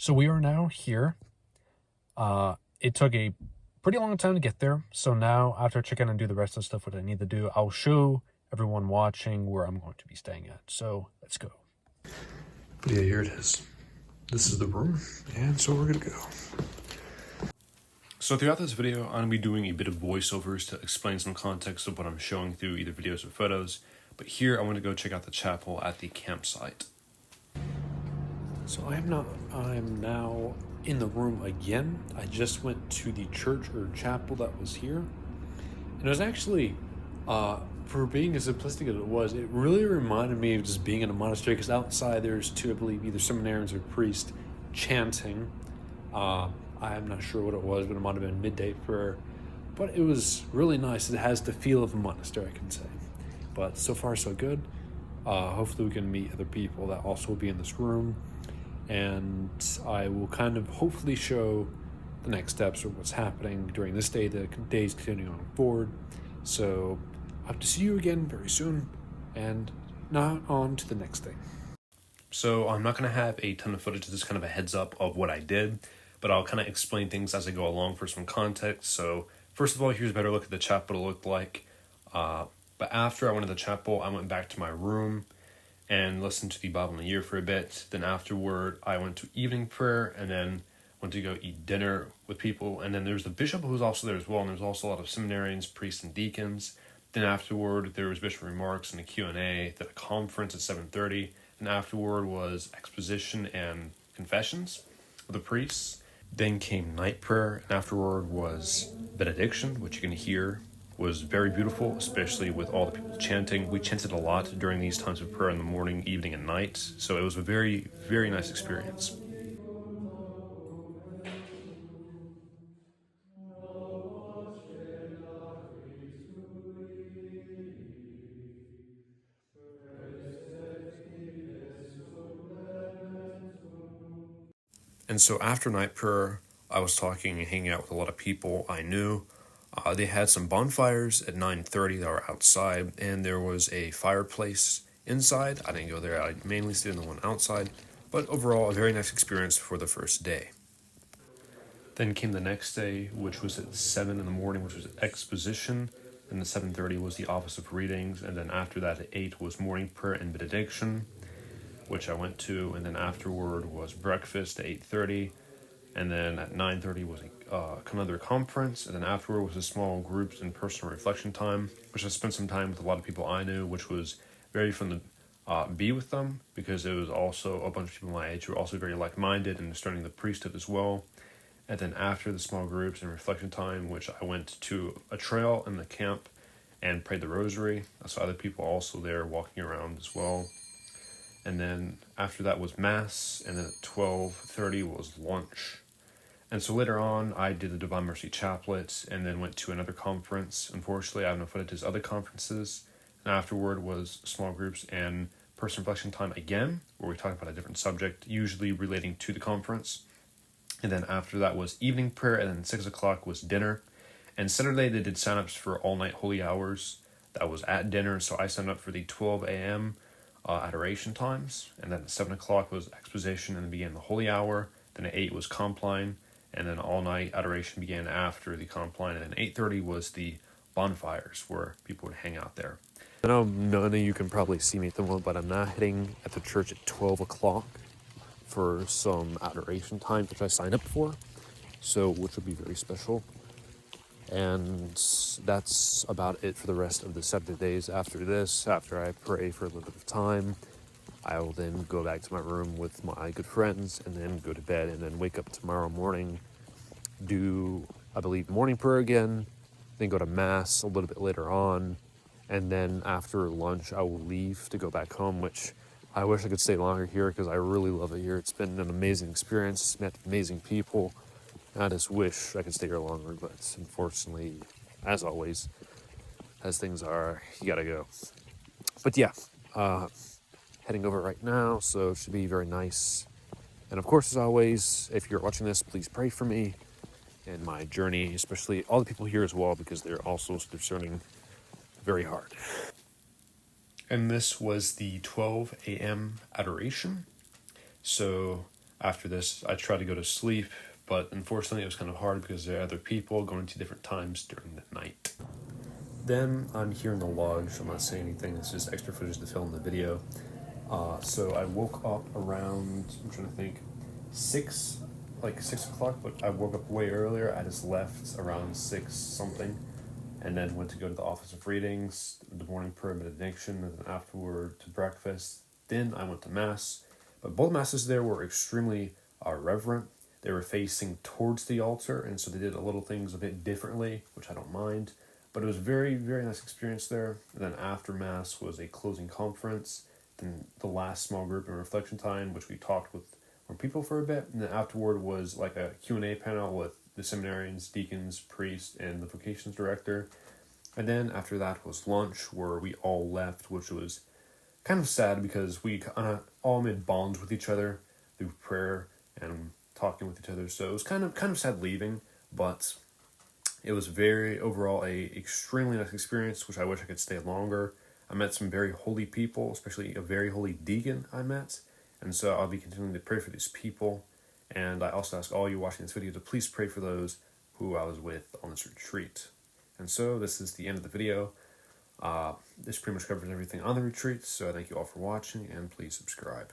So we are now here. It took a pretty long time to get there. So now, after I check in and do the rest of the stuff what I need to do, I'll show everyone watching where I'm going to be staying at. So let's go. But yeah, here it is. This is the room, and so we're gonna go. So throughout this video, I'm gonna be doing a bit of voiceovers to explain some context of what I'm showing through either videos or photos. But here, I want to go check out the chapel at the campsite. So I'm now in the room again. I just went to the church or chapel that was here. And it was actually, for being as simplistic as it was, it really reminded me of just being in a monastery, because outside there's two, I believe, either seminarians or priests chanting. I'm not sure what it was, but it might have been midday prayer. But it was really nice. It has the feel of a monastery, I can say. But so far, so good. Hopefully we can meet other people that also will be in this room. And I will kind of hopefully show the next steps of what's happening during this day, the days continuing on forward. So I hope to see you again very soon, and now on to the next thing. So I'm not going to have a ton of footage, just kind of a heads up of what I did, but I'll kind of explain things as I go along for some context. So first of all, here's a better look at the chapel it looked like. But after I went to the chapel, I went back to my room and listened to the Bible in the Year for a bit. Then afterward, I went to evening prayer and then went to go eat dinner with people. And then there's the bishop who was also there as well. And there's also a lot of seminarians, priests, and deacons. Then afterward, there was bishop remarks and a Q&A, then a conference at 7:30. And afterward was exposition and confessions of the priests. Then came night prayer, and afterward was benediction, which you can hear was very beautiful, especially with all the people chanting. We chanted a lot during these times of prayer in the morning, evening, and night. So it was a very, very nice experience. And so after night prayer, I was talking and hanging out with a lot of people I knew. They had some bonfires at 9:30 that were outside, and there was a fireplace inside. I didn't go there. I mainly stayed in the one outside. But overall, a very nice experience for the first day. Then came the next day, which was at 7 in the morning, which was exposition. And at 7:30 was the office of readings. And then after that at 8 was morning prayer and benediction, which I went to. And then afterward was breakfast at 8:30. And then at 9:30 was another conference. And then afterward was a small groups and personal reflection time, which I spent some time with a lot of people I knew, which was very fun to be with them, because it was also a bunch of people my age who were also very like-minded and starting the priesthood as well. And then after the small groups and reflection time, which I went to a trail in the camp and prayed the rosary. I saw other people also there walking around as well. And then after that was Mass, and then at 12:30 was lunch. And so later on, I did the Divine Mercy Chaplet, and then went to another conference. Unfortunately, I have no footage of other conferences. And afterward was small groups and personal reflection time again, where we talked about a different subject, usually relating to the conference. And then after that was evening prayer, and then 6 o'clock was dinner. And Saturday, they did sign-ups for all-night holy hours. That was at dinner, so I signed up for the 12 a.m. Adoration times. And then at 7 o'clock was exposition, and then began the holy hour. Then at 8 was compline, and then all-night adoration began after the compline. And then 8:30 was the bonfires, where people would hang out there. I know none of you can probably see me at the moment, but I'm now heading at the church at 12 o'clock for some adoration time, which I signed up for, so which will be very special. And that's about it for the rest of the 7 days. After this, after I pray for a little bit of time, I will then go back to my room with my good friends, and then go to bed, and then wake up tomorrow morning, do, I believe, morning prayer again, then go to Mass a little bit later on, and then after lunch I will leave to go back home, which I wish I could stay longer here, because I really love it here. It's been an amazing experience, met amazing people, and I just wish I could stay here longer, but unfortunately, as always, as things are, you gotta go. But yeah, heading over right now, so it should be very nice. And of course, as always, if you're watching this, please pray for me and my journey, especially all the people here as well, because they're also discerning very hard. And this was the 12 a.m. adoration. So After this, I tried to go to sleep, but unfortunately it was kind of hard because there are other people going to different times during the night. Then I'm here in the lodge. I'm not saying anything. It's just extra footage to film the video. So I woke up around, I'm trying to think, 6, like 6 o'clock, but I woke up way earlier. I just left around 6 something and then went to go to the Office of Readings, the morning prayer and benediction, and then afterward to breakfast. Then I went to Mass. But both Masses there were extremely reverent. They were facing towards the altar, and so they did a little things a bit differently, which I don't mind. But it was very, very nice experience there. And then after Mass was a closing conference, then the last small group and reflection time, which we talked with more people for a bit. And then afterward was like a Q&A panel with the seminarians, deacons, priests, and the vocations director. And then after that was lunch, where we all left, which was kind of sad because we all made bonds with each other through prayer and talking with each other. So it was kind of sad leaving, but it was overall a extremely nice experience, which I wish I could stay longer. I met some very holy people, especially a very holy deacon I met, and so I'll be continuing to pray for these people. And I also ask all you watching this video to please pray for those who I was with on this retreat. And so this is the end of the video. This pretty much covers everything on the retreat, so I thank you all for watching, and please subscribe.